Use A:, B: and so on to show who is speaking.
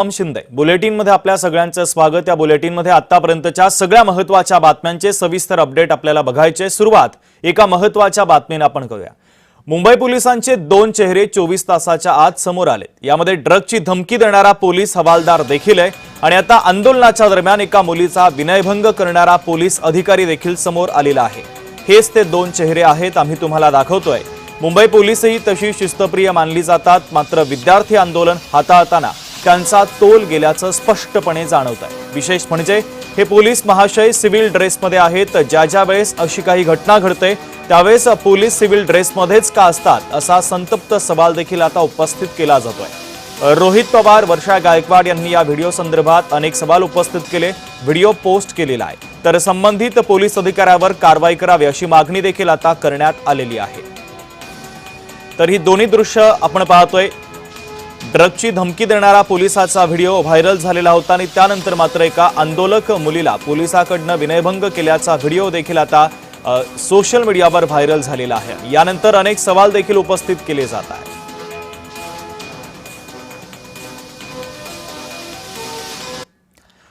A: शिंदे बुलेटिनमध्ये आपल्या सगळ्यांचं स्वागत। या बुलेटिनमध्ये आतापर्यंतच्या सगळ्या महत्त्वाच्या बातम्यांचे सविस्तर अपडेट आपल्याला बघायचे। सुरुवात एका महत्त्वाच्या बातमीने आपण करूया। मुंबई पोलिसांचे दोन चेहरे 24 तासाच्या आत समोर आले। यामध्ये ड्रगची धमकी देणारा पोलीस हवालदार देखील आहे आणि आता आंदोलनाच्या दरम्यान एका मुलीचा विनयभंग करणारा पोलीस अधिकारी देखील समोर आलेला आहे। हेच ते दोन चेहरे आहेत, आम्ही तुम्हाला दाखवतोय। मुंबई पोलीसही तशी शिस्तप्रिय मानली जातात, मात्र विद्यार्थी आंदोलन हाताळताना त्यांचा तोल गेल्याचं स्पष्टपणे जाणवत आहे। विशेष म्हणजे हे पोलीस महाशय सिव्हिल ड्रेसमध्ये आहेत। ज्या वेळेस अशी काही घटना घडते त्यावेळेस पोलीस सिव्हिल ड्रेसमध्येच का असतात असा संतप्त सवाल देखील आता उपस्थित केला जातोय। रोहित पवार, वर्षा गायकवाड यांनी या व्हिडिओ संदर्भात अनेक सवाल उपस्थित केले, व्हिडिओ पोस्ट केलेला आहे। तर संबंधित पोलीस अधिकाऱ्यावर कारवाई करावी अशी मागणी देखील आता करण्यात आलेली आहे। तर ही दोन्ही दृश्य आपण पाहतोय। ड्रगची धमकी देणारा पोलिसाचा व्हिडिओ व्हायरल झालेला होता आणि त्यानंतर मात्र एका आंदोलक मुलीला पोलिसाकडून विनयभंग केल्याचा व्हिडिओ देखील आता सोशल मीडियावर व्हायरल झालेला आहे। यानंतर अनेक सवाल देखील उपस्थित केले जात आहेत।